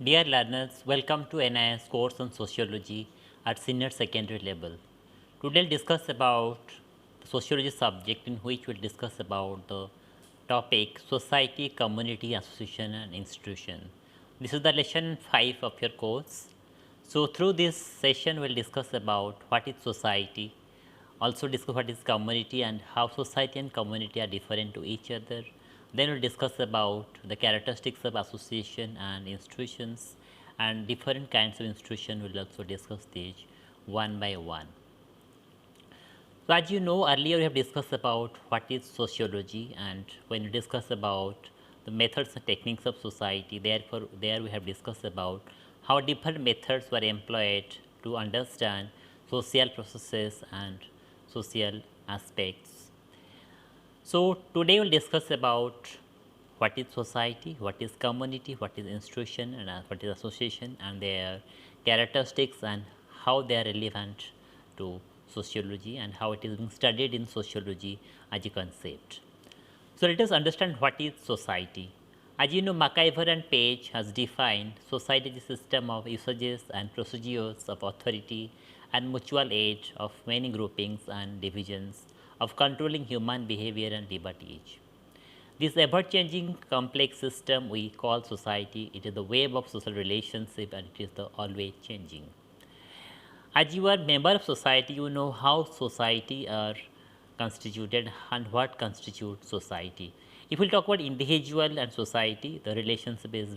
Dear learners, welcome to NIS course on Sociology at senior secondary level. Today we'll discuss about the sociology subject, in which we'll discuss about the topic society, community, association and institution. This is the lesson 5 of your course. So through this session we'll discuss about what is society, also discuss what is community and how society and community are different to each other. Then we'll discuss about the characteristics of association and institutions, and different kinds of institution. We'll also discuss these one by one. So as you know, earlier we have discussed about what is sociology, and when we discuss about the methods and techniques of society, therefore there we have discussed about how different methods were employed to understand social processes and social aspects. So today we'll discuss about what is society, what is community, what is institution, and what is association, and their characteristics and how they are relevant to sociology and how it is being studied in sociology as a concept. So let us understand what is society. As you know, McIver and Page has defined society as a system of usages and procedures of authority and mutual aid of many groupings and divisions of controlling human behavior and liberty. This ever-changing complex system we call society, it is the web of social relationship, and it is the always changing. As you are member of society, you know how society are constituted and what constitutes society. If we talk about individual and society, the relationship is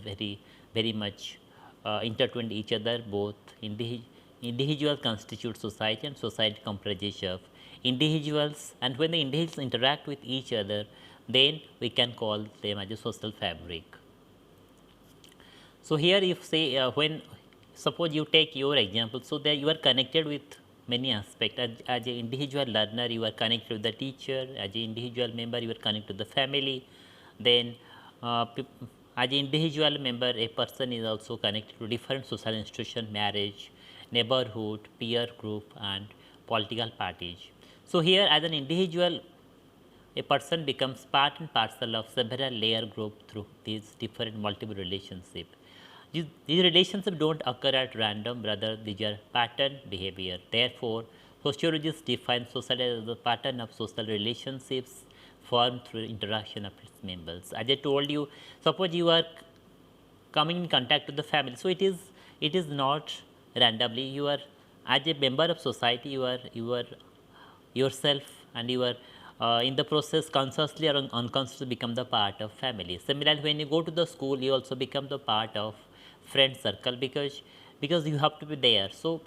very much intertwined each other. Both individual constitute society, and society comprises of individuals, and when the individuals interact with each other, then we can call them as a social fabric. So here if say when suppose you take your example, so there you are connected with many aspects. As an individual learner, you are connected to the teacher. As an individual member, you are connected to the family. Then as an individual member, a person is also connected to different social institutions, marriage, neighborhood, peer group and political parties. So here as an individual, a person becomes part and parcel of several layer group through these different multiple relationships. These relationships don't occur at random, rather these are pattern behavior. Therefore, sociologists define society as the pattern of social relationships formed through interaction of its members. As I told you, suppose you are coming in contact with the family, so it is not randomly. You are, as a member of society, you are yourself, and you are in the process consciously or unconsciously become the part of family. Similarly, when you go to the school, you also become the part of friend circle, because you have to be there. So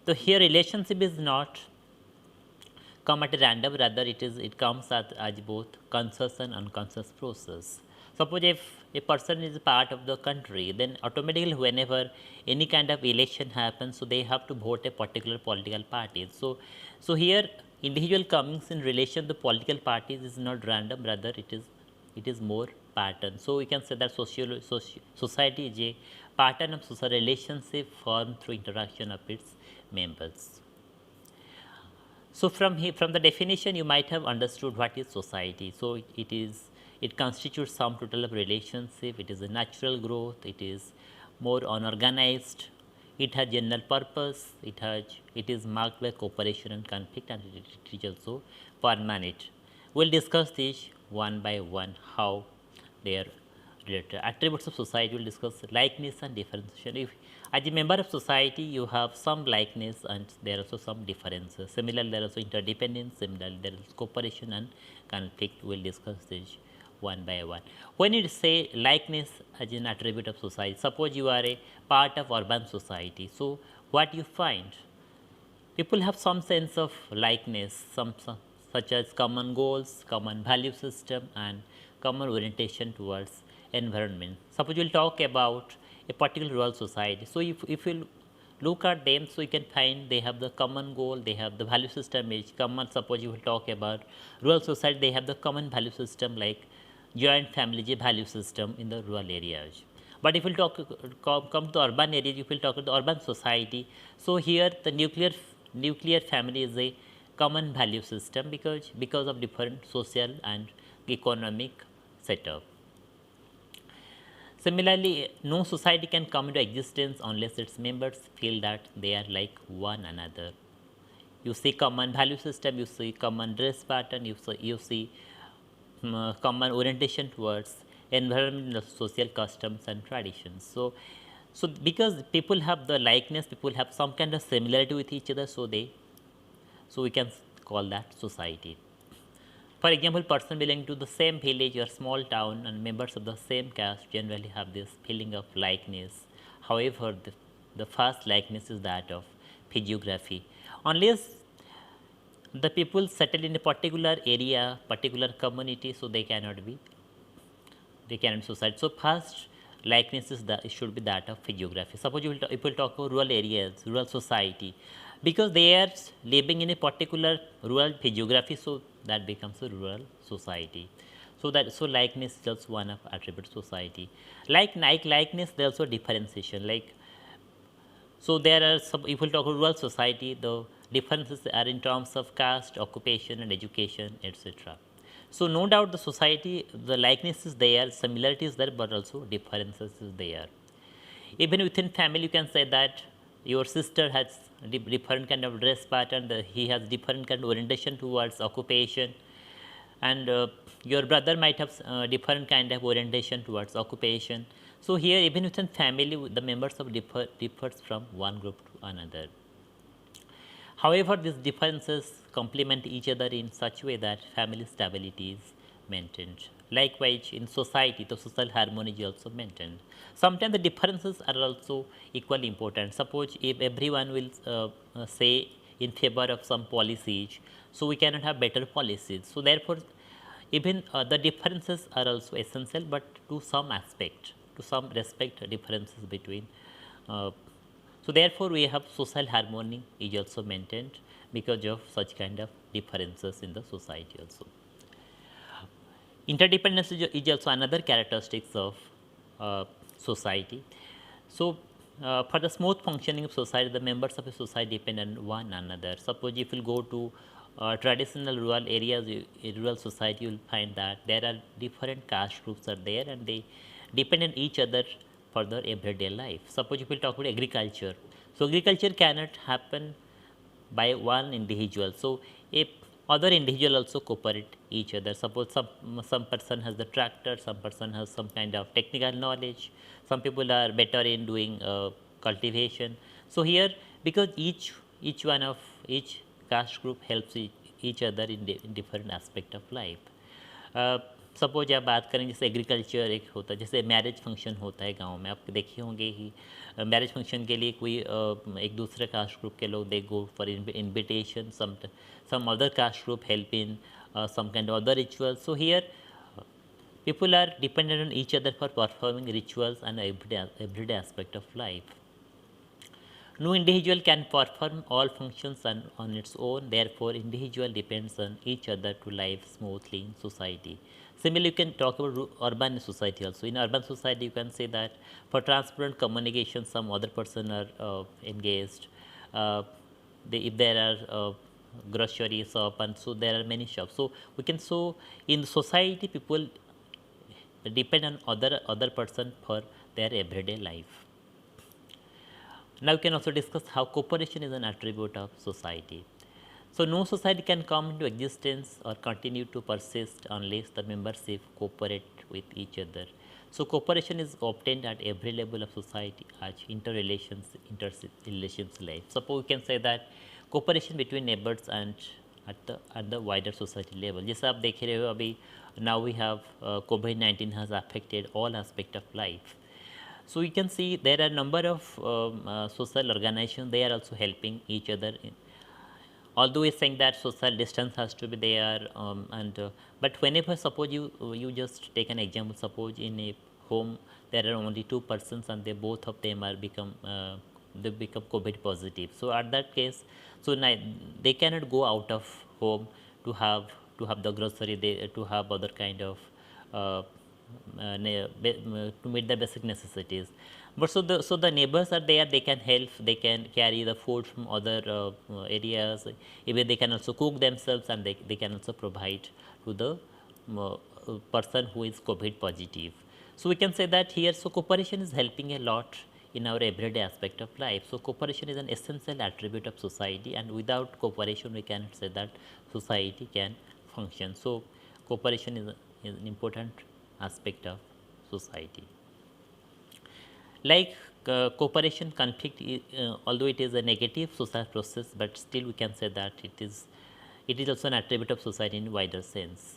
here relationship is not come at a random, rather it comes as both conscious and unconscious process. Suppose if a person is a part of the country, then automatically whenever any kind of election happens, so they have to vote a particular political party. So here individual comings in relation to political parties is not random, rather it is more pattern. So we can say that society is a pattern of social relationship formed through interaction of its members. So from the definition, you might have understood what is society. So it constitutes sum total of relationship. It is a natural growth. It is more unorganized. It has general purpose. It is marked by cooperation and conflict, and it is also permanent. We'll discuss this one by one, how they are related. Attributes of society, will discuss likeness and differentiation. If as a member of society, you have some likeness and there are also some differences. Similarly, there are also interdependence. Similarly, there is cooperation and conflict. We'll discuss this one by one. When you say likeness as an attribute of society, suppose you are a part of urban society. So what you find, people have some sense of likeness, such as common goals, common value system, and common orientation towards environment. Suppose we'll talk about a particular rural society. So if you look at them, so you can find they have the common goal, they have the value system is common. Suppose you will talk about rural society, they have the common value system like joint family value system in the rural areas. But if we talk come to urban areas, if we talk about the urban society, so here the nuclear family is a common value system, because of different social and economic setup. Similarly, no society can come into existence unless its members feel that they are like one another. You see common value system, you see common dress pattern, you see common orientation towards environmental, social customs and traditions. So because people have the likeness, people have some kind of similarity with each other, so we can call that society. For example, person belonging to the same village or small town and members of the same caste generally have this feeling of likeness. However, the first likeness is that of physiography. Unless the people settle in a particular area, particular community, so they cannot society. So first likeness is that it should be that of physiography. Suppose if we'll talk about rural areas, rural society, because they are living in a particular rural physiography, so that becomes a rural society. So likeness is just one of attribute society. Like likeness, there also differentiation. So there are some, if we talk about rural society, the differences are in terms of caste, occupation and education, etc. So no doubt the society, the likeness is there, similarity is there, but also differences is there. Even within family, you can say that your sister has different kind of dress pattern, he has different kind of orientation towards occupation, and your brother might have different kind of orientation towards occupation. So here, even within family, the members of differs from one group to another. However, these differences complement each other in such a way that family stability is maintained. Likewise, in society, the social harmony is also maintained. Sometimes the differences are also equally important. Suppose if everyone will say in favor of some policies, so we cannot have better policies. So therefore, even the differences are also essential, but to some aspect, to some respect, differences between uh, so therefore, we have social harmony is also maintained because of such kind of differences in the society also. Interdependence is also another characteristics of society. So for the smooth functioning of society, the members of a society depend on one another. Suppose if you go to traditional rural areas, in rural society, you will find that there are different caste groups are there and they depend on each other for their everyday life. Suppose if we talk about agriculture, so agriculture cannot happen by one individual. So if other individual also cooperate each other. Suppose some person has the tractor, some person has some kind of technical knowledge, some people are better in doing cultivation. So here, because each one of each caste group helps each other in different aspect of life. Suppose आप बात करें जैसे agriculture एक होता है, जैसे marriage function होता है गांव में, आप देखे होंगे ही मैरिज फंक्शन के लिए कोई एक दूसरे कास्ट ग्रुप के लोग they go for invitation, some other caste group help in some kind of other rituals. So here people are dependent on each other for performing rituals and everyday aspect of life. No individual can perform all functions on its own, therefore individual depends on each other to live smoothly in society. Similarly, you can talk about urban society also. In urban society, you can say that for transparent communication, some other person are engaged. If there are grocery shop, and so there are many shops. So we can, so in society, people depend on other person for their everyday life. Now we can also discuss how cooperation is an attribute of society. So no society can come into existence or continue to persist unless the membership cooperate with each other. So cooperation is obtained at every level of society as interrelations life. Suppose we can say that cooperation between neighbors and at the wider society level. जैसे आप देख रहे हो अभी, now we have COVID-19 has affected all aspect of life. So you can see there are number of social organizations, they are also helping each other. Although we are saying that social distance has to be there, but whenever suppose you just take an example, suppose in a home there are only two persons and they both of them are they become COVID positive. So at that case, so they cannot go out of home to have the grocery, to have other kind of to meet the basic necessities. But so the neighbors are there, they can help, they can carry the food from other areas, even they can also cook themselves, and they can also provide to the person who is COVID positive. So, we can say that here, so cooperation is helping a lot in our everyday aspect of life. So, cooperation is an essential attribute of society, and without cooperation we cannot say that society can function. So, cooperation is an important aspect of society. Like cooperation conflict, although it is a negative social process, but still we can say that it is also an attribute of society in wider sense.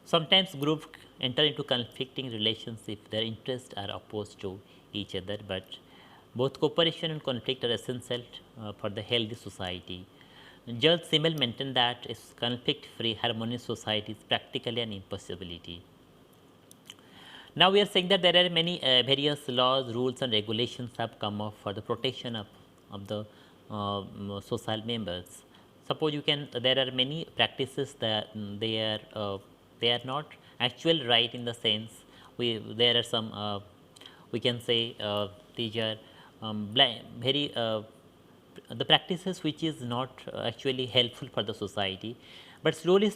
Sometimes groups enter into conflicting relations if their interests are opposed to each other, but both cooperation and conflict are essential for the healthy society. Judge Simmel maintained that a conflict-free, harmonious society is practically an impossibility. Now we are saying that there are many various laws, rules, and regulations have come up for the protection of the social members. Suppose you can, there are many practices that they are not actual right in the sense there are some we can say these are very the practices which is not actually helpful for the society, but slowly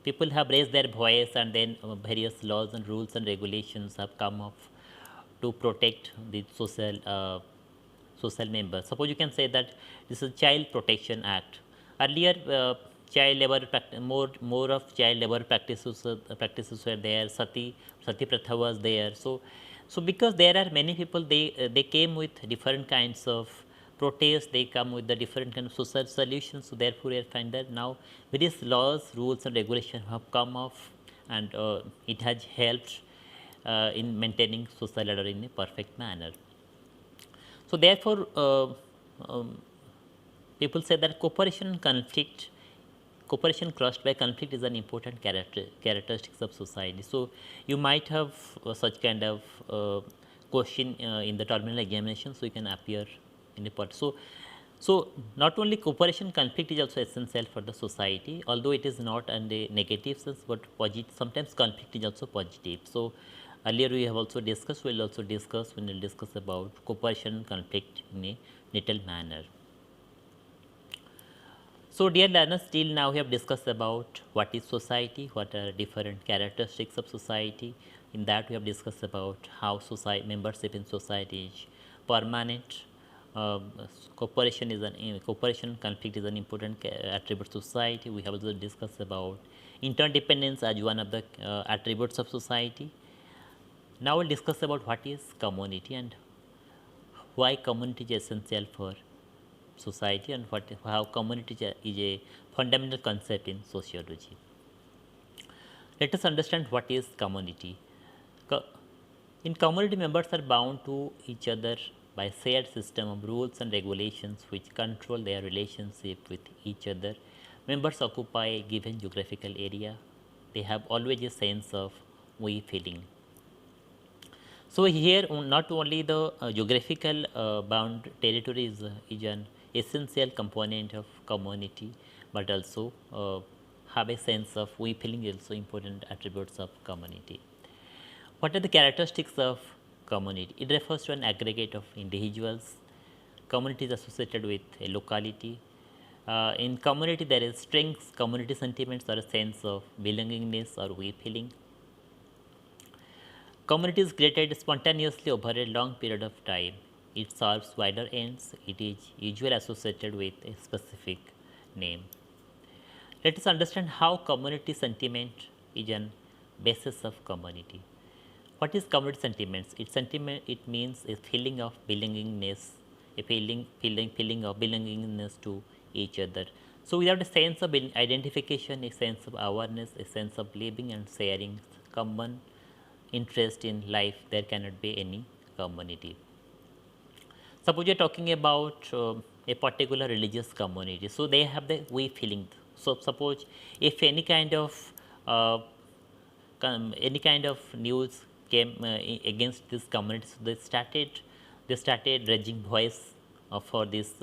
people have raised their voice, and then various laws and rules and regulations have come up to protect the social members. Suppose you can say that this is Child Protection Act. Earlier, child labor more of child labor practices were there. Sati Pratha was there. So because there are many people, they came with different kinds of protests. They come with the different kind of social solutions. So therefore, I find that now various laws, rules, and regulations have come off, and it has helped in maintaining social order in a perfect manner. So therefore, people say that cooperation crossed by conflict is an important characteristics of society. So you might have such kind of question in the terminal examination, so you can appear in a part. So not only cooperation, conflict is also essential for the society, although it is not in a negative sense, but sometimes conflict is also positive. So earlier we have also discussed, we will also discuss when we will discuss about cooperation and conflict in a little manner. So dear learners, till now we have discussed about what is society, what are different characteristics of society. In that we have discussed about how society membership in society is permanent. Cooperation and conflict is an important attribute of society. We have also discussed about interdependence as one of the attributes of society. Now we'll discuss about what is community and why community is essential for society, and how community is a fundamental concept in sociology. Let us understand what is community. In community, members are bound to each other by shared system of rules and regulations which control their relationship with each other. Members occupy a given geographical area. They have always a sense of we feeling. So here not only the geographical bound territory is an essential component of community, but also have a sense of we feeling is also important attributes of community. What are the characteristics of community? It refers to an aggregate of individuals. Community is associated with a locality. In community, there is strengths, community sentiments, or a sense of belongingness or we feeling. Community is created spontaneously over a long period of time. It serves wider ends. It is usually associated with a specific name. Let us understand how community sentiment is an basis of community. What is community sentiments? It means a feeling of belongingness, a feeling of belongingness to each other. So without a sense of identification, a sense of awareness, a sense of living and sharing common interest in life, there cannot be any community. Suppose you are talking about a particular religious community, so they have the we feeling. So suppose if any kind of news came against this community, so they started raising voice for this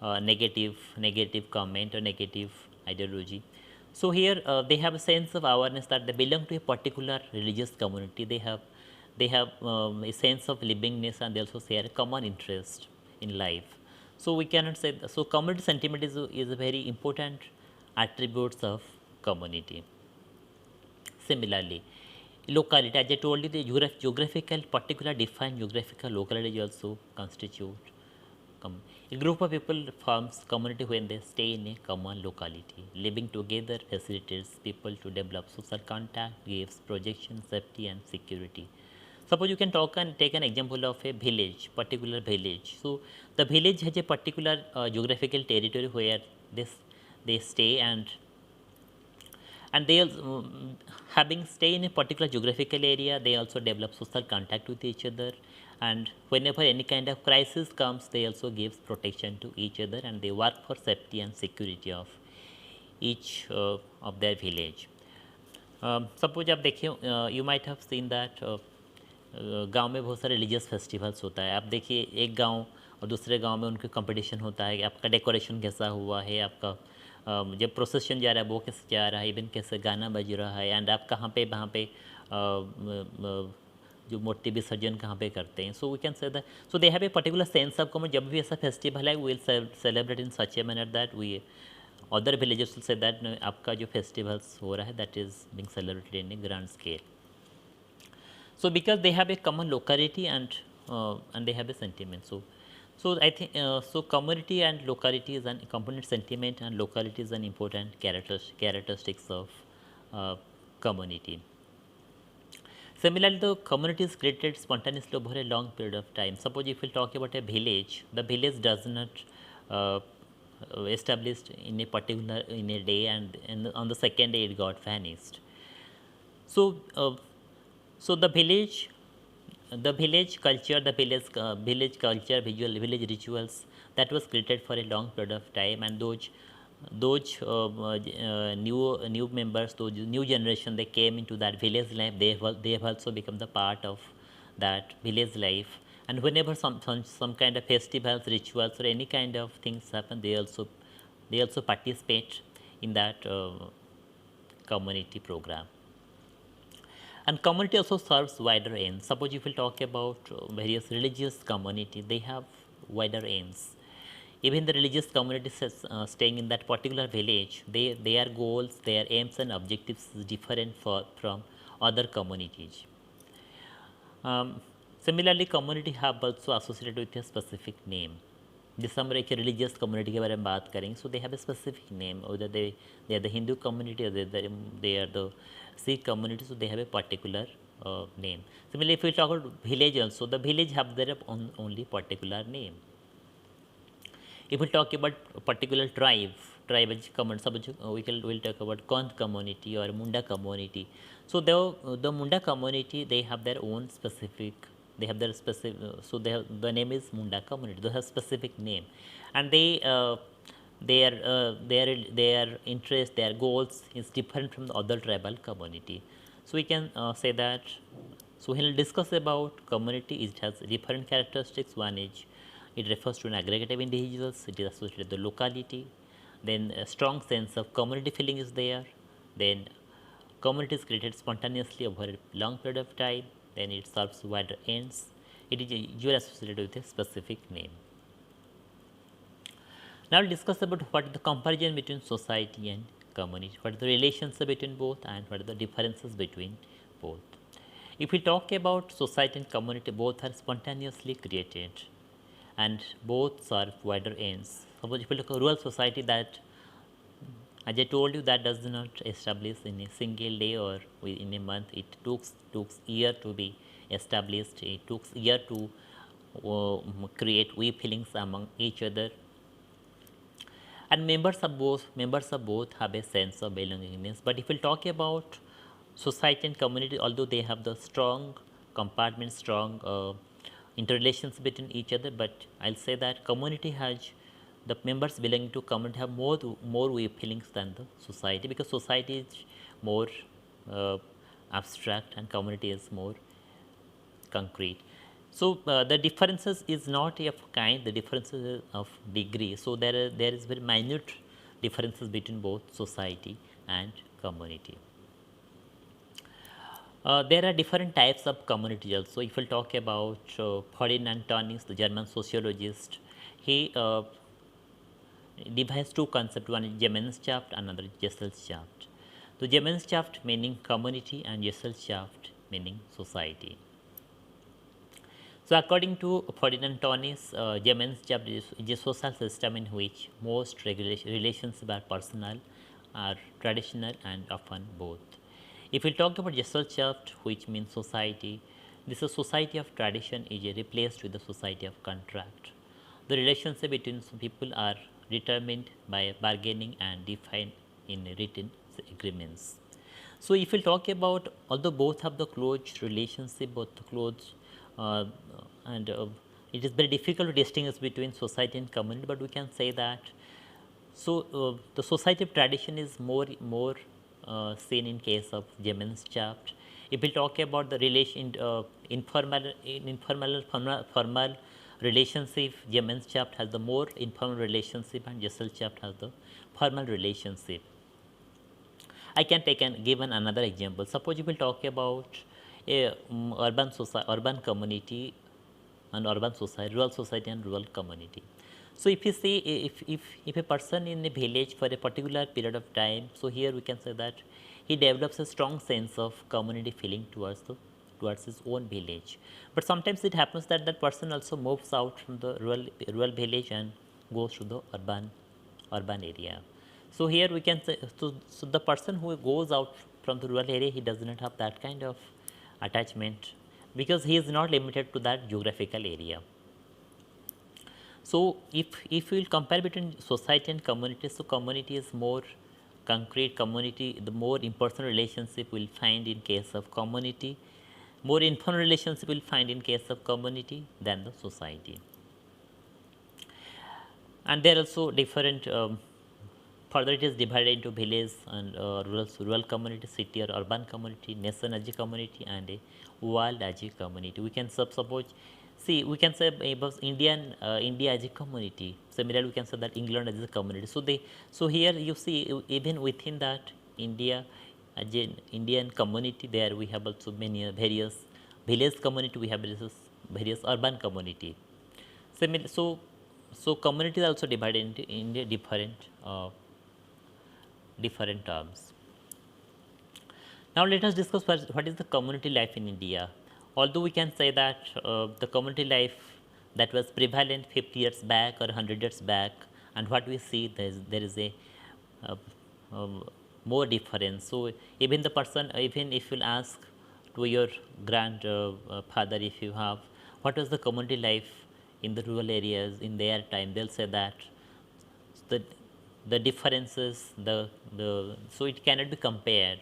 negative comment or negative ideology. So here they have a sense of awareness that they belong to a particular religious community. They have a sense of livingness, and they also share a common interest in life. So we cannot say so. Community sentiment is a very important attributes of community. Similarly, Locality, as I told you, the geographical, particular defined geographical locality also constitute a group of people forms community when they stay in a common locality. Living together facilitates people to develop social contact, gives projection, safety and security. Suppose you can talk and take an example of a village, particular village. So the village has a particular geographical territory where this they stay, and they also, having stay in a particular geographical area, they also develop social contact with each other, and whenever any kind of crisis comes, they also gives protection to each other, and they work for safety and security of each of their village. Suppose आप देखिए, you might have seen that गांव में बहुत सारे religious festivals होता है। आप देखिए एक गांव और दूसरे गांव में उनके कंपटीशन होता है, आपका डेकोरेशन कैसा हुआ है, आपका जब प्रोसेशन जा रहा है वो कैसे जा रहा है, इवन कैसे गाना बज रहा है, एंड आप कहाँ पे वहाँ पे जो मूर्ति विसर्जन कहाँ पे करते हैं। So we can say that, so they have a particular sense of community. जब भी ऐसा फेस्टिवल है, we will celebrate in such a manner that we other villages will say that आपका जो festivals हो रहा है that is being celebrated in a grand scale. So because they have a common locality and they have a sentiment. So I think so community and locality is an component. Sentiment and locality is an important characteristics of community. Similarly, the community is created spontaneously over a long period of time. Suppose if we talk about a village, the village does not established in a particular in a day, and on the second day it got vanished. So so the village culture, the village culture, village rituals that was created for a long period of time, and those new members, those new generation, they came into that village life. They have also become the part of that village life, and whenever some kind of festivals, rituals or any kind of things happen, they also participate in that community program. And community also serves wider ends. Suppose if we talk about various religious community, they have wider ends. Even the religious community staying in that particular village, their goals, their aims and objectives is different from other communities. Similarly, community have also associated with a specific name. जैसे हम एक religious community के बारे में बात करेंगे, so they have a specific name, और they are the Hindu community, they are the Sikh community, so they have a particular name. Similarly, if we talk about village also, the village have their only particular name. If we talk about a particular tribe community, suppose we'll talk about Kond community or Munda community. So the Munda community, they have their own specific, they have their specific, so the name is Munda community. They have specific name, and their interest, their goals is different from the other tribal community. So we can say that. So we'll discuss about community. It has different characteristics. One is it refers to an aggregate of individuals. It is associated with the locality. Then a strong sense of community feeling is there. Then community is created spontaneously over a long period of time. Then it serves wider ends. It is usually associated with a specific name. Now we'll discuss about what is the comparison between society and community, what is the relationship between both, and what are the differences between both. If we talk about society and community, both are spontaneously created and both serve wider ends. Suppose if we look at rural society, that, as I told you, that does not establish in a single day or in a month. It took year to be established. It took year to create we feelings among each other. And members of both have a sense of belongingness. But if we talk about society and community, although they have the strong compartments, strong interrelations between each other, but I'll say that community has, the members belonging to community have more we feelings than the society, because society is more abstract and community is more concrete. So the differences is not of kind, the differences is of degree. So there is very minute differences between both society and community. There are different types of community also. If we talk about Ferdinand Tönnies, the German sociologist, he devised two concepts. One is Gemeinschaft, another is Gesellschaft. So Gemeinschaft meaning community and Gesellschaft meaning society. So, according to Ferdinand Tönnies, Gemeinschaft is a social system in which most relations are personal, are traditional, and often both. If we talk about Gesellschaft, which means society, this is a society of tradition is replaced with the society of contract. The relationship between some people are determined by bargaining and defined in written agreements. So, if we talk about, although both have the close relationship, both close, uh, and it is very difficult to distinguish between society and community, but we can say that. So, the society of tradition is more seen in case of Gemeinschaft. If we talk about the relation, formal relationship, Gemeinschaft has the more informal relationship, and Gesellschaft has the formal relationship. I can give another example. Suppose you will talk about a urban community and urban society, rural society and rural community. So if you see, if a person in a village for a particular period of time, so here we can say that he develops a strong sense of community feeling towards his own village. But sometimes it happens that that person also moves out from the rural village and goes to the urban area. So here we can say, so the person who goes out from the rural area, he does not have that kind of attachment because he is not limited to that geographical area. So if we will compare between society and community, so community is more concrete. Community, the more impersonal relationship we'll find in case of community, more informal relationship we'll find in case of community than the society. And there are also different. Further, it is divided into village and rural community, city or urban community, nation as a community, and a world as a community. We can suppose, see, we can say about India as a community. Similarly, we can say that England as a community. So here you see, even within that India as an Indian community, there we have also many various village community. We have various urban community. So community is also divided into different terms. Now let us discuss what is the community life in India. Although we can say that the community life that was prevalent 50 years back or 100 years back, and what we see, there is a uh, more difference. So even the person, even if you'll ask to your grandfather, if you have, what was the community life in the rural areas in their time, they'll say that the the differences, the so it cannot be compared.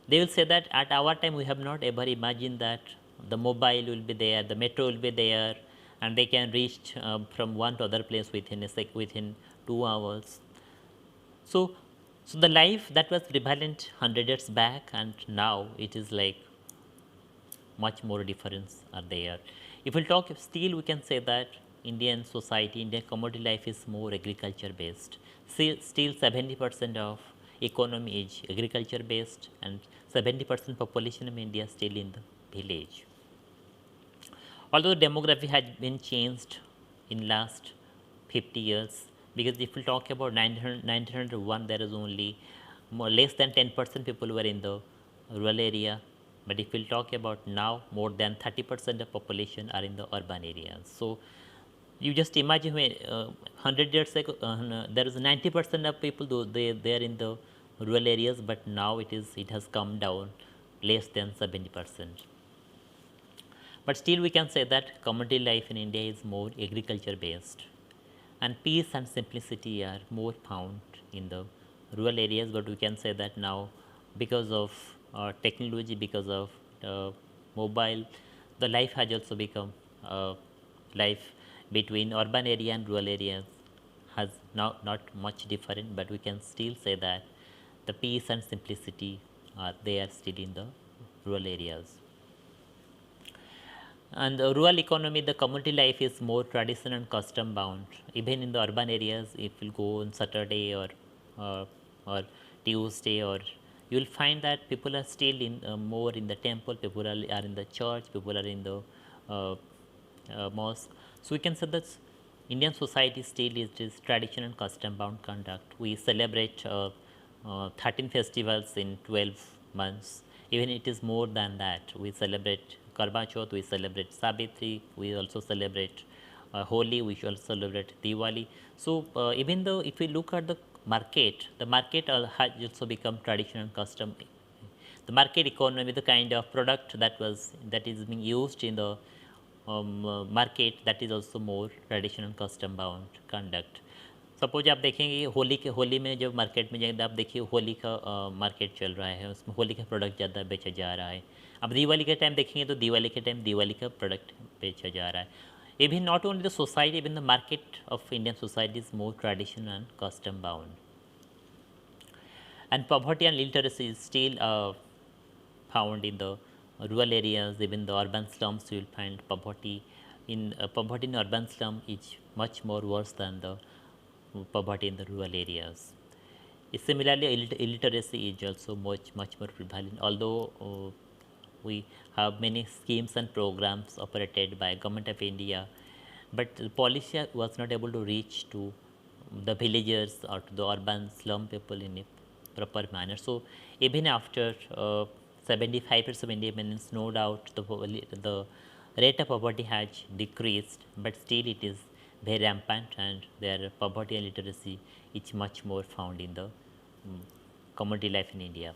They will say that at our time we have not ever imagined that the mobile will be there, the metro will be there, and they can reach from one to other place within 2 hours. So, so the life that was prevalent 100 years back and now it is like much more difference are there. If we talk, still we can say that Indian society, Indian community life is more agriculture based. Still 70% of economy is agriculture based, and 70% population of India still in the village. Although demography has been changed in last 50 years, because if we talk about 1901, there is only less than 10% people were in the rural area. But if we'll talk about now, more than 30% of population are in the urban areas. So you just imagine when 100 years ago, there is 90% of people they are in the rural areas, but now it has come down less than 70%. But still we can say that community life in India is more agriculture based, and peace and simplicity are more found in the rural areas. But we can say that now, because of technology, because of mobile, the life has also become life between urban area and rural areas has now not much different, but we can still say that the peace and simplicity are there still in the rural areas. And the rural economy, the community life is more traditional and custom bound. Even in the urban areas, if you go on Saturday uh, or Tuesday, or you will find that people are still in more in the temple, people are in the church, people are in the uh, mosque. So we can say that Indian society still is tradition and custom bound conduct. We celebrate 13 festivals in 12 months. Even it is more than that. We celebrate Karva Chauth, we celebrate Savitri, we also celebrate Holi, we also celebrate Diwali. So even though if we look at the market has also become tradition and custom. The market economy, the kind of product that is being used in the market, that is also more tradition and custom bound conduct. Suppose आप देखेंगे होली में जब market में जाएंगे आप देखिए होली का market चल रहा है, उसमें होली का प्रोडक्ट ज़्यादा बेचा जा रहा है. अब दिवाली के टाइम देखेंगे तो दिवाली के टाइम दिवाली का प्रोडक्ट बेचा जा रहा है. Even not only the society, even the market of Indian society is more traditional and custom bound. And poverty and illiteracy is still found in the rural areas. Even the urban slums, you will find poverty in urban slum is much more worse than the poverty in the rural areas. Similarly, illiteracy is also much more prevalent. Although we have many schemes and programs operated by government of India, but the policy was not able to reach to the villagers or to the urban slum people in a proper manner. So even after 75% of independence, no doubt the rate of poverty has decreased, but still it is very rampant, and their poverty and literacy is much more found in the community life in India.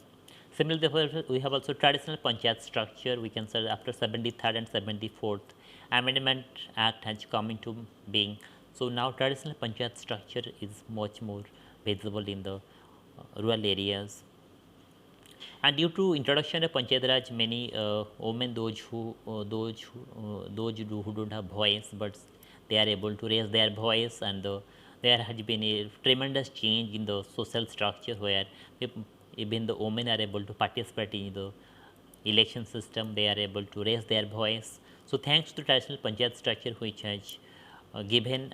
Similarly, we have also traditional panchayat structure. We can say after 73rd and 74th Amendment Act has come into being. So now traditional panchayat structure is much more visible in the rural areas. And due to introduction of Panchayat Raj, many women, those who don't have voice, but they are able to raise their voice, and there has been a tremendous change in the social structure where even the women are able to participate in the election system. They are able to raise their voice. So thanks to traditional Panchayat structure, which has given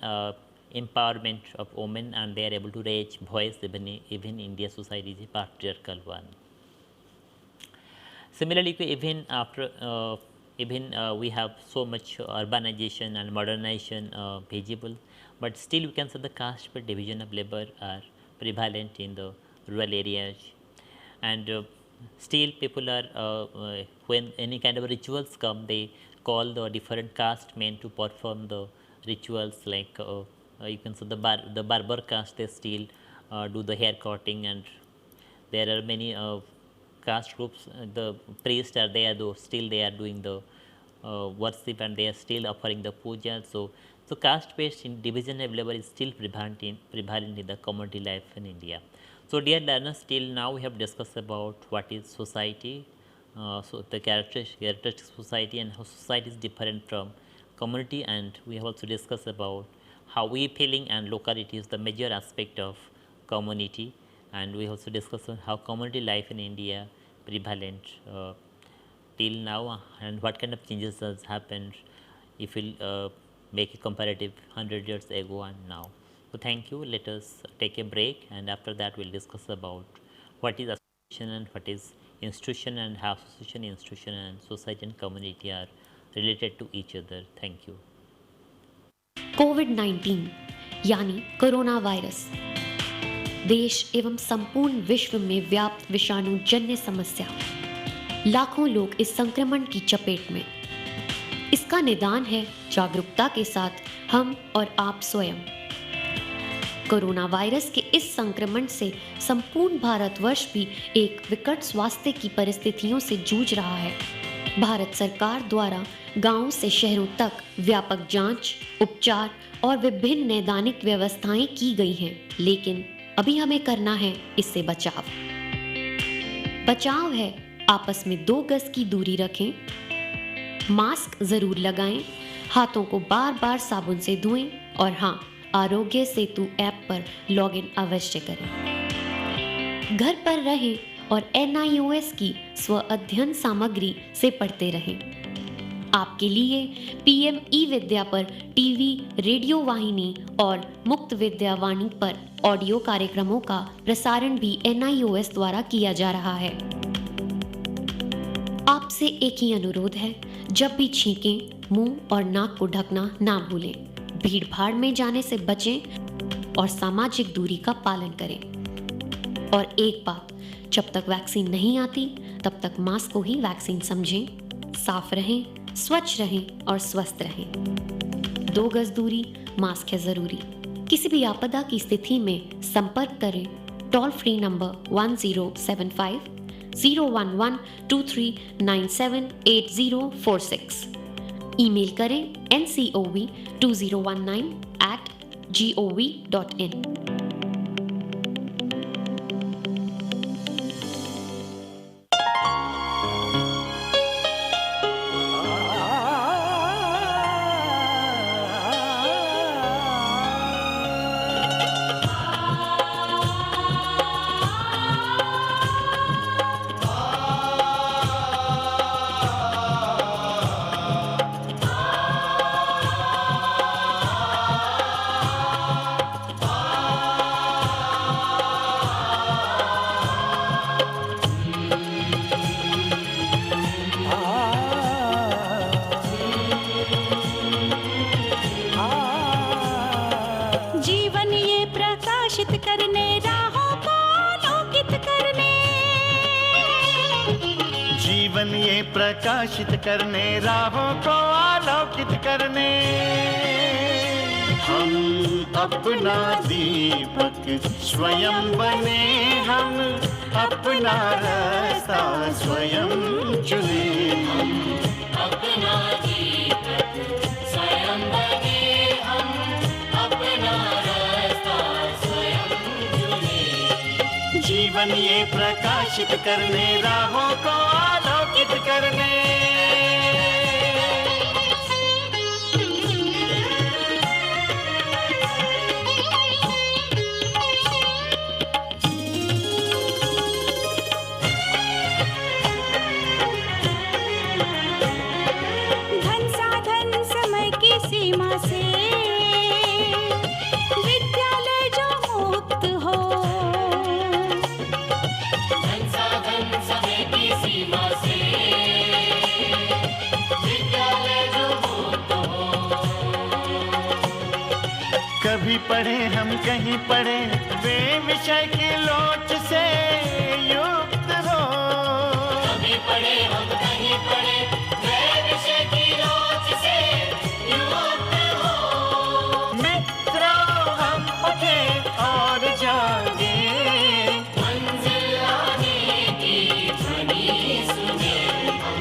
empowerment of women, and they are able to raise voice. Even India society is a patriarchal one. Similarly, even after we have so much urbanization and modernization visible, but still we can say the caste per division of labor are prevalent in the rural areas, and still people are when any kind of rituals come, they call the different caste men to perform the rituals, like you can say the barber caste, they still do the hair cutting, and there are many caste groups, the priests are there, though still they are doing the worship, and they are still offering the puja. So caste based division of labor is still prevalent in the community life in India. So dear learners, till now we have discussed about what is society, so the characteristic society, and how society is different from community, and we have also discussed about how we feeling and locality is the major aspect of community, and we also discussed on how community life in India prevalent till now, and what kind of changes has happened if we make a comparative 100 years ago and now. So thank you. Let us take a break, and after that we'll discuss about what is association and what is institution, and how association, institution and society and community are related to each other. Thank you. कोविड-19 यानी corona virus देश एवं संपूर्ण विश्व में व्याप्त विषाणु जन्य समस्या. लाखों लोग इस संक्रमण की चपेट में. इसका निदान है जागरूकता के साथ हम और आप स्वयं. कोरोना वायरस के इस संक्रमण से संपूर्ण भारतवर्ष भी एक विकट स्वास्थ्य की परिस्थितियों से जूझ रहा है. भारत सरकार द्वारा गांवों से शहरों तक व्यापक जांच, उपचार और विभिन्न नैदानिक व्यवस्थाएं की गई हैं, लेकिन अभी हमें करना है इससे बचाव. बचाव है आपस में 2 गज की दूरी रखें, मास्क जरूर लगाएं, हाथों को बार-बार साबुन से धोएं, और हाँ, आरोग्य सेतु ऐप पर लॉगिन अवश्य करें. घर पर रहें और NIOS की स्व अध्ययन सामग्री से पढ़ते रहें. आपके लिए PM ई-विद्या पर टीवी, रेडियो वाहिनी और मुक्त विद्यावाणी पर ऑडियो कार्यक्रमों का प्रसारण भी NIOS द्वारा किया जा रहा है. आपसे एक ही अनुरोध है, जब भी छींकें, मुंह और नाक को ढकना ना भूलें. भीड़ भाड़ में जाने से बचें और सामाजिक दूरी का पालन करें. और एक बात, जब तक वैक्सीन नहीं आती तब तक मास्क को ही वैक्सीन समझें। साफ रहें, स्वच्छ रहें और स्वस्थ रहें। 2 गज दूरी, मास्क है जरूरी। किसी भी आपदा की स्थिति में संपर्क करें टोल फ्री नंबर 1075 011 23978046। ईमेल करें ncov2019@gov.in। जीवन ये प्रकाशित करने, राहों को आलोकित करने। जीवन ये प्रकाशित करने, राहों को आलोकित करने। हम अपना दीपक स्वयं बने, हम अपना रास्ता स्वयं चुने। हम अपना दीपक स्वयं बने, हम अपना रास्ता स्वयं चुने। जीवन ये प्रकाशित करने, राहों को आलोकित करने। धन साधन समय की सीमा से विद्यालय जो मुक्त हो। धन साधन समय की सीमा से विद्यालय जो मुक्त हो। कभी पढ़े हम कहीं पढ़े, वे विषय की लोच से युक्त हो। कभी पढ़े हम कहीं पढ़े, वे विषय की लोच से युक्त हो। मित्रों हम उठे और जागे, मंजिल आने की ध्वनि सुने। हम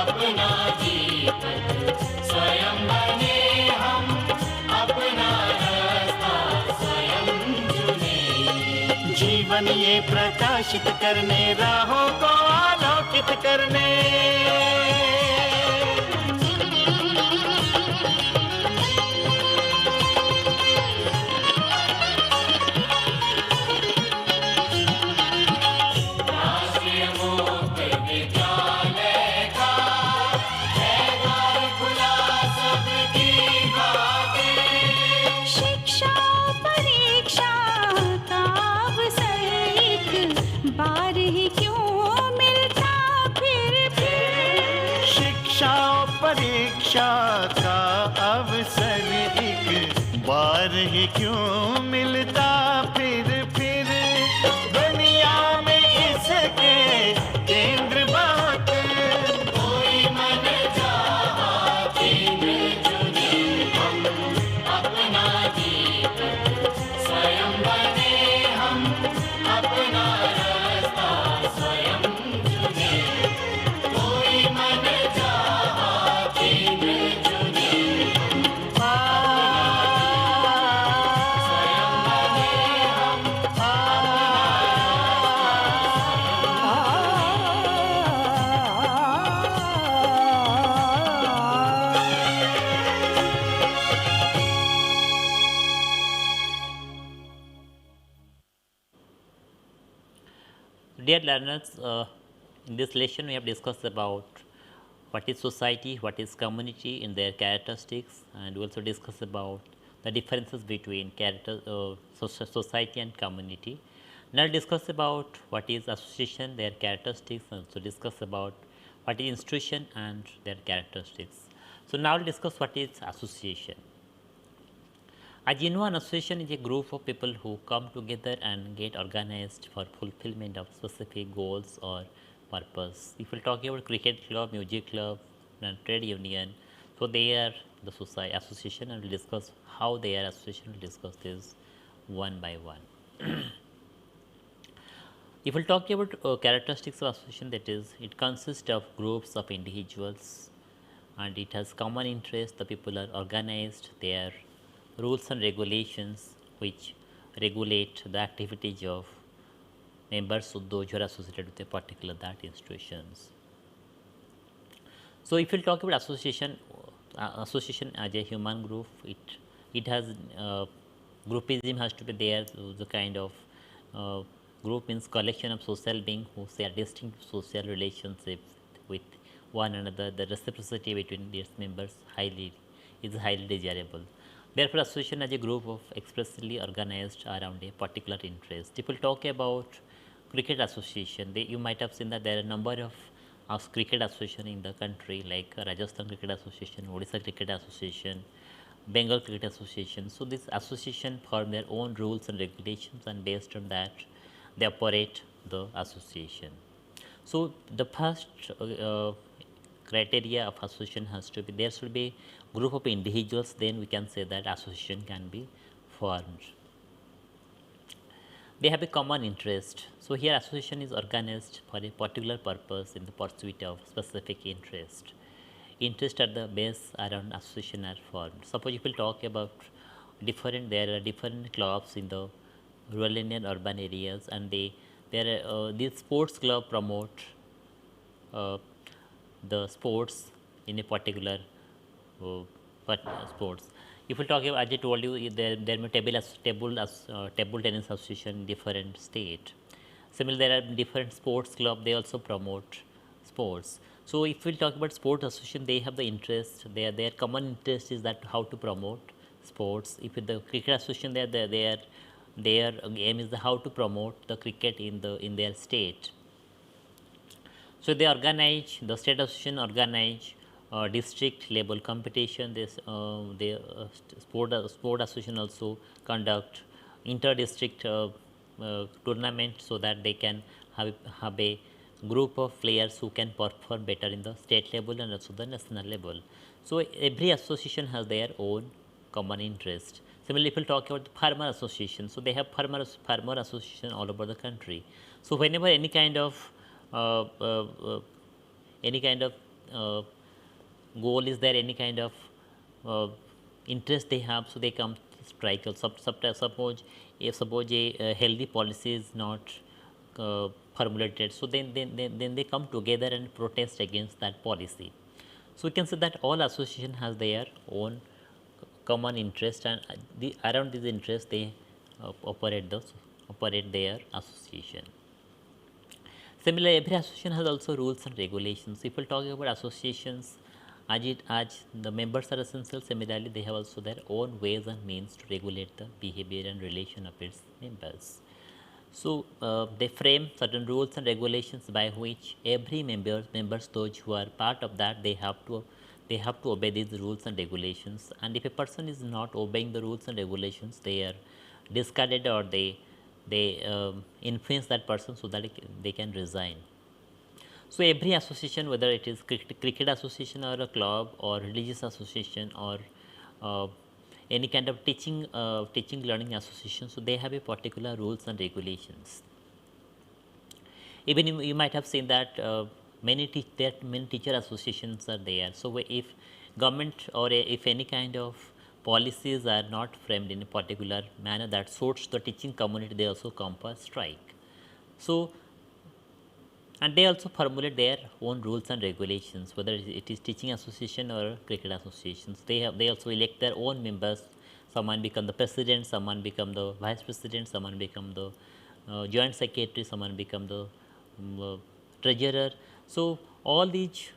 अपना दीपक स्वयं बने, हम अपना रास्ता स्वयं चुने। जीवन ये प्रकाशित करने, राहों को आलोकित करने। राष्ट्रीय मुक्त विद्यालय का है द्वार खुला सबकी खातिर। शिक्षा परीक्षा का अवसर एक बार ही क्यों मिलता फिर। शिक्षा और परीक्षा का अवसर एक बार ही क्यों मिलता फिर। दुनिया में इसके केंद्र बहुत, कोई मन चाहा केंद्र चुने। हम अपना दीपक स्वयं बने, हम अपना रास्ता स्वयं चुने। कोई मन चाहा केंद्र चुने। स्वयं बने, हम Dear learners, in this lesson we have discussed about what is society, what is community in their characteristics, and we also discuss about the differences between society and community. Now discuss about what is association, their characteristics, and also discuss about what is institution and their characteristics. So now we'll discuss what is association. A genuine association is a group of people who come together and get organized for fulfillment of specific goals or purpose. If we talk about cricket club, music club, and trade union, so they are the society association, and we'll discuss how they are association. We'll discuss this one by one. If we'll talk about characteristics of association, that is, it consists of groups of individuals and it has common interest. The people are organized. There are rules and regulations which regulate the activities of members of those who are associated with a particular that institutions. So if we'll talk about association, association as a human group, it has groupism has to be there. So the kind of group means collection of social beings who share distinct social relationships with one another. The reciprocity between its members is highly desirable. Therefore, association as a group of expressly organized around a particular interest. If we talk about cricket association, you might have seen that there are a number of cricket association in the country, like Rajasthan Cricket Association, Odisha Cricket Association, Bengal Cricket Association. So this association form their own rules and regulations, and based on that, they operate the association. So the first criteria of association has to be there should be group of individuals. Then we can say that association can be formed. They have a common interest. So here association is organized for a particular purpose in the pursuit of specific interest. Interest at the base around association are formed. Suppose if we talk about there are different clubs in the rural and urban areas, and these sports club promote the sports in a particular sports. If we talk about, as I told you, there may table tennis association in different state. Similarly, there are different sports club. They also promote sports. So if we talk about sports association, they have the interest. Their common interest is that how to promote sports. If with the cricket association, their aim is how to promote the cricket in their state. So they organize, the state association organize district level competition. Sport association also conduct inter-district tournament, so that they can have a group of players who can perform better in the state level and also the national level. So every association has their own common interest. Similarly, if we talk about the farmer association, so they have farmer association all over the country. So whenever any kind of goal is there, any kind of interest they have, so they come to strike. Suppose a healthy policy is not formulated, so then they come together and protest against that policy. So we can say that all association has their own common interest, and around this interest they operate their association. Similarly, every association has also rules and regulations. If we talk about associations, as the members are essential, similarly they have also their own ways and means to regulate the behavior and relation of its members. So they frame certain rules and regulations by which every members, those who are part of that, they have to obey these rules and regulations. And if a person is not obeying the rules and regulations, they are discarded, or they influence that person so that they can resign. So every association, whether it is cricket association or a club or religious association or any kind of teaching learning association, so they have a particular rules and regulations. Even you might have seen that many teacher associations are there. So if government or if any kind of policies are not framed in a particular manner that suits the teaching community, they also come for strike. So, and they also formulate their own rules and regulations, whether it is teaching association or cricket associations. They also elect their own members. Someone become the president, someone become the vice president, someone become the joint secretary, someone become the treasurer. So all these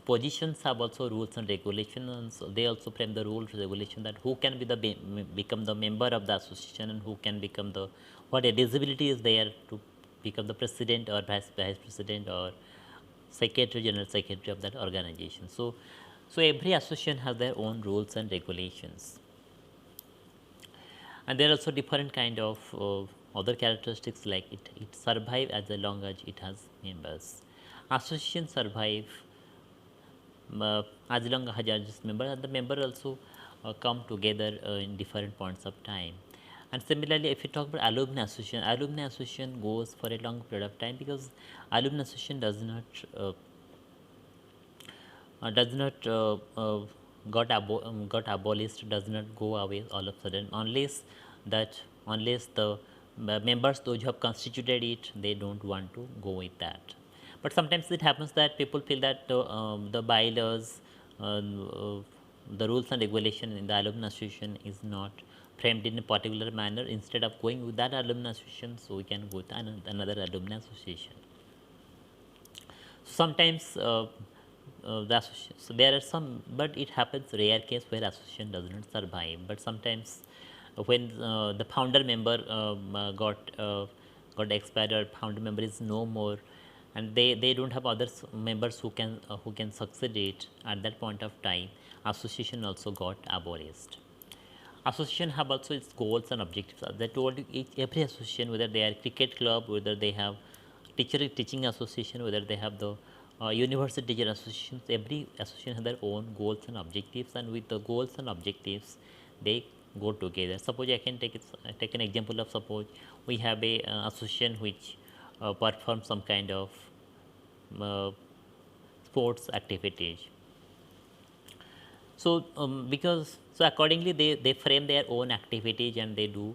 positions have also rules and regulations. And they also frame the rules and regulation that who can become the member of the association, and who can become what eligibility is there to become the president or vice president or general secretary of that organization. So every association has their own rules and regulations. And there are also different kind of other characteristics like it survive as long as it has members. Association survive as long as it has member, and the member also come together in different points of time. And similarly, if you talk about alumni association goes for a long period of time because alumni association does not got abolished, does not go away all of a sudden, unless the members those who have constituted it, they don't want to go with that. But sometimes it happens that people feel that the bylaws, the rules and regulation in the alumni association is not framed in a particular manner. Instead of going with that alumni association, so we can go with another alumni association. Sometimes the association, so there are some, but it happens rare case where association does not survive. But sometimes when the founder member got expired, or founder member is no more, and they don't have other members who can succeed it at that point of time, association also got abolished. Association have also its goals and objectives. As I told you, every association, whether they are cricket club, whether they have teaching association, whether they have the university teacher associations, every association has their own goals and objectives, and with the goals and objectives, they go together. Suppose I can take an example of, suppose we have a association which performs some kind of sports activities. So accordingly they frame their own activities and they do.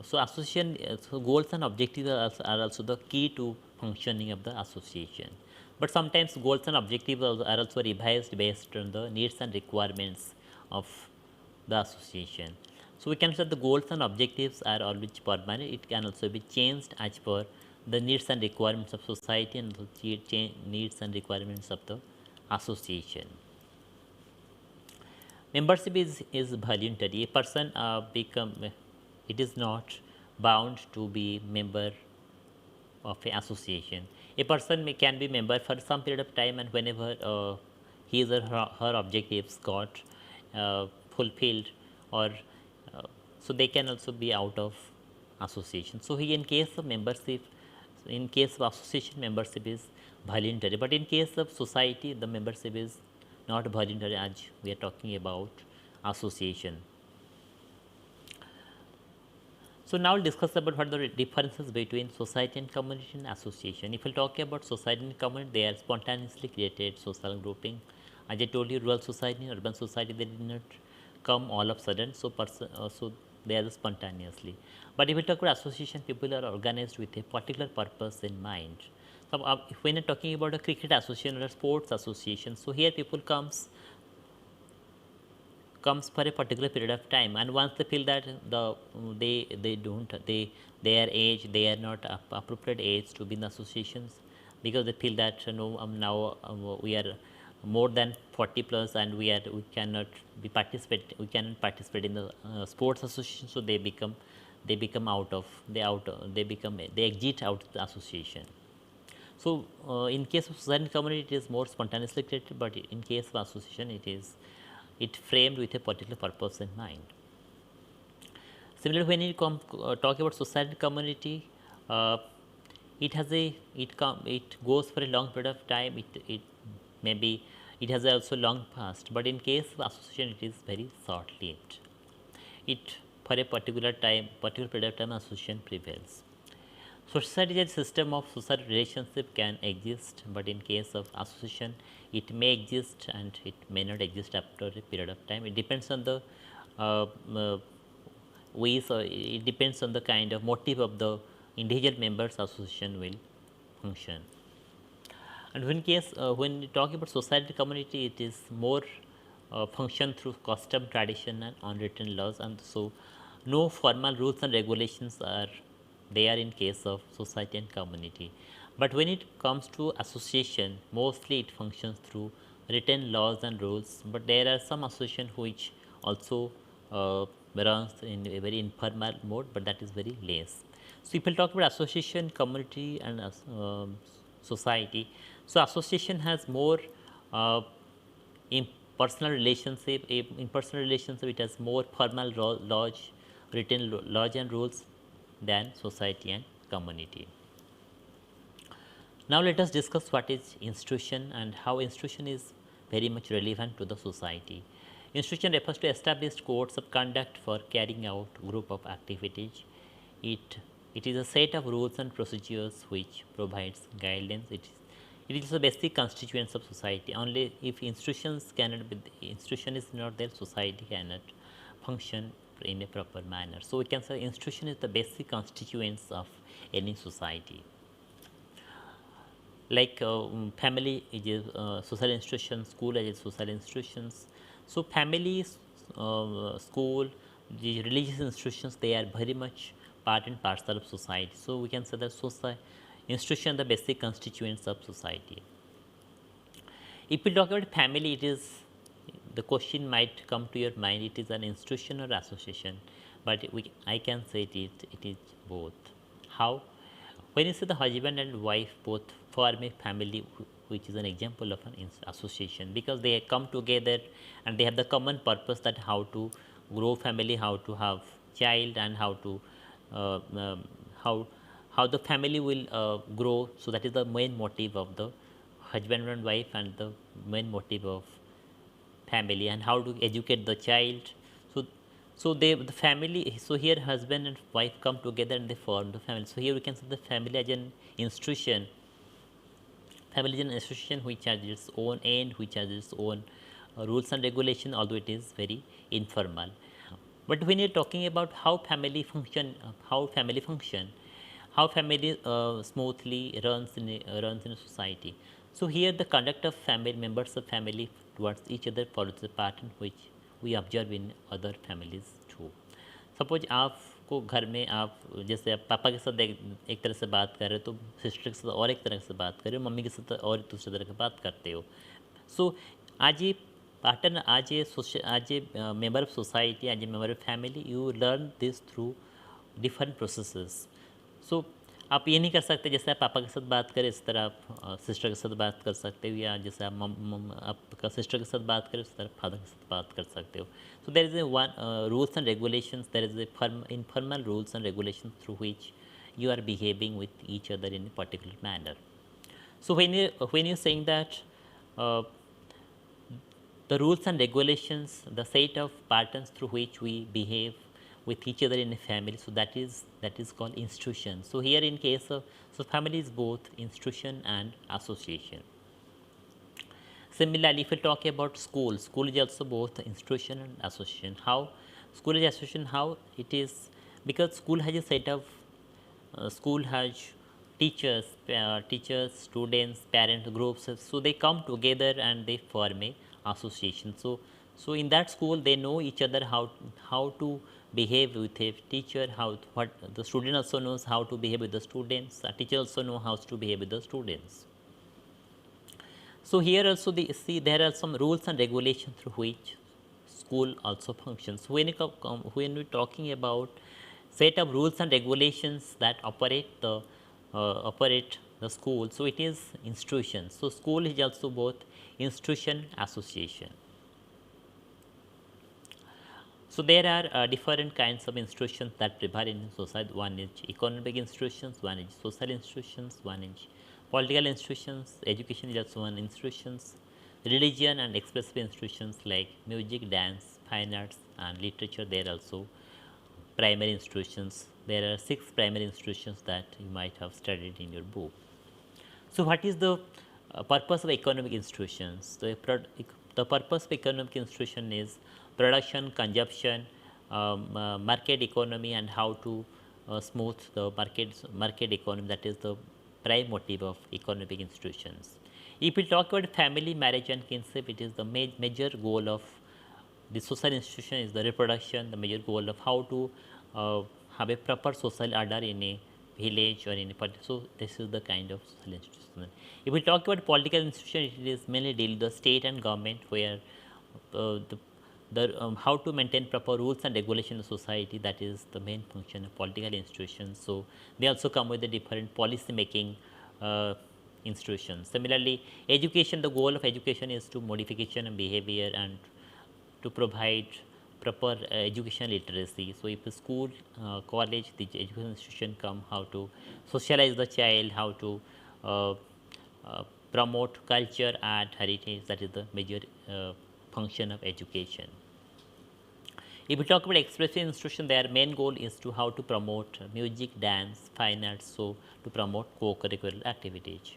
So association, so goals and objectives are also the key to functioning of the association. But sometimes goals and objectives are also revised based on the needs and requirements of the association. So we can say the goals and objectives are always permanent. It can also be changed as per the needs and requirements of society and the needs and requirements of the association. Membership is voluntary. A person it is not bound to be member of an association. A person can be member for some period of time, and whenever his or her objectives got fulfilled, or so they can also be out of association. So in case of membership, in case of association, membership is voluntary, but in case of society, the membership is not voluntary, as we are talking about association. So now we'll discuss about what the differences between society and community and association. If we talk about society and community, they are spontaneously created social grouping. As I told you, rural society and urban society, they did not come all of a sudden, so they are spontaneously. But if we talk about association, people are organized with a particular purpose in mind. So when you're talking about a cricket association or a sports association, so here people comes for a particular period of time, and once they feel that their age, they are not appropriate age to be in associations, because they feel that now we are more than 40 plus and we cannot participate in the sports association, so they exit out of the association. So in case of society and community, it is more spontaneously created, but in case of association, it framed with a particular purpose in mind. Similarly, when you talk about society and community, it goes for a long period of time. It has also long past, but in case of association, it is very short lived. It for a particular period of time, association prevails. Society is a system of social relationship can exist, but in case of association, it may exist and it may not exist after a period of time. It depends on the ways, or it depends on the kind of motive of the individual members association will function. And when you talk about society community, it is more function through custom, tradition, and unwritten laws, and so no formal rules and regulations are there in case of society and community. But when it comes to association, mostly it functions through written laws and rules, but there are some association which also runs in a very informal mode, but that is very less. So if we talk about association, community, and society, so association has more impersonal relationship. In personal relationship, it has more formal laws, written laws and rules. than society and community. Now let us discuss what is institution and how institution is very much relevant to the society. Institution refers to established codes of conduct for carrying out group of activities. It is a set of rules and procedures which provides guidelines. It is the basic constituents of society. Only if institutions cannot be, institution is not there, society cannot function in a proper manner. So we can say institution is the basic constituents of any society. Like family is a social institution, school is a social institutions. So family, school, the religious institutions, they are very much part and parcel of society. So we can say that institution the basic constituents of society. If we talk about family, it is the question might come to your mind. It is an institution or association, but I can say it is both. How? When you say the husband and wife both form a family, which is an example of an association, because they come together and they have the common purpose that how to grow family, how to have child, and how to how the family will grow. So that is the main motive of the husband and wife, and the main motive of family, and how to educate the child. So the family. So here husband and wife come together and they form the family. So here we can see the family as an institution. Family is an institution which has its own end, which has its own rules and regulation, although it is very informal. But when you're talking about how family function, how family smoothly runs in a society. So here the conduct of family members of family towards each other follows the pattern which we observe in other families too. Suppose आपको घर में आप जैसे आप पापा के साथ एक तरह से बात कर रहे हो, तो सिस्टर के साथ और एक तरह से बात कर रहे हो, मम्मी के साथ और दूसरे तरह की बात करते हो. So as a partner, as a member of society, as a member of family, you learn this through different processes. So आप ये नहीं कर सकते जैसे आप पापा के साथ बात करें इस तरह आप सिस्टर के साथ बात कर सकते हो, या जैसे आप आपका सिस्टर के साथ बात करें उस तरह फादर के साथ बात कर सकते हो. So there is a one rules and regulations. There is a informal rules and regulations through which you are behaving with each other in a particular manner. So when you're saying that the rules and regulations, the set of patterns through which we behave with each other in a family, so that is called institution. So here in case of, so family is both institution and association. Similarly, if we talk about school is also both institution and association. How school is association? How it is? Because school has a set of school has teachers, students, parents, groups. So they come together and they form a association. So in that school they know each other how to behave with a teacher, what the student also knows how to behave with the students. A teacher also knows how to behave with the students. So here also there are some rules and regulations through which school also functions. When we're talking about set of rules and regulations that operate the school, so it is institution. So school is also both institution, association. So there are different kinds of institutions that prevail in society. One is economic institutions, one is social institutions, one is political institutions, education is also one institutions, religion and expressive institutions like music, dance, fine arts and literature, they are also primary institutions. There are 6 primary institutions that you might have studied in your book. So what is the purpose of economic institutions? The purpose of economic institution is production, consumption, market economy, and how to smooth the market economy. That is the prime motive of economic institutions. If we talk about family, marriage and kinship, it is the major goal of the social institution is the reproduction, the major goal of how to have a proper social order in a village or in a particular. So this is the kind of social institution. If we talk about political institution, it is mainly deal with the state and government, where how to maintain proper rules and regulation in society, that is the main function of political institutions. So they also come with the different policy making institutions. Similarly, education, the goal of education is to modification of behavior and to provide proper education literacy. So if a school, college, the education institution come, how to socialize the child, how to promote culture, art, heritage, that is the major function of education. If we talk about expressive institution, their main goal is to how to promote music, dance, fine arts, so to promote co-curricular activities.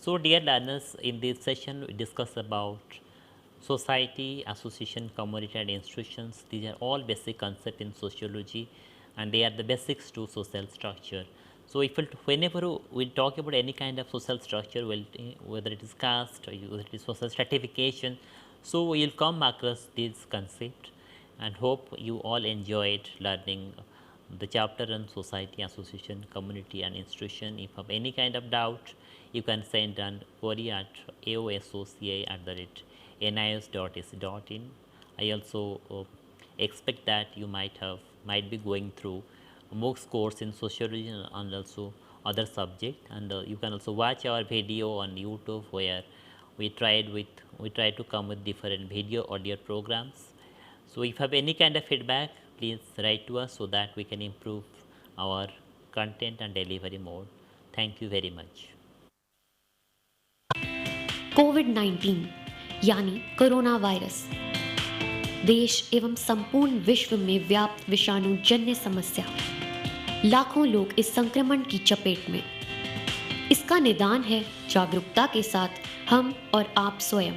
So dear learners, in this session we discuss about society, association, community and institutions. These are all basic concepts in sociology and they are the basics to social structure. So if whenever we talk about any kind of social structure, whether it is caste or whether it is social stratification, so we will come across this concept and hope you all enjoyed learning the chapter on society, association, community and institution. If you have any kind of doubt, you can send an query at aosoca@nis.ac.in. I also expect that you might be going through MOOCs course in sociology and also other subject, and you can also watch our video on YouTube where we try to come with different video audio programs. So if you have any kind of feedback, please write to us so that we can improve our content and delivery mode. Thank you very much. कोविड-19 यानी corona virus देश एवं संपूर्ण विश्व में व्याप्त विषाणु जन्य समस्या। लाखों लोग इस संक्रमण की चपेट में। इसका निदान है जागरूकता के साथ हम और आप स्वयं।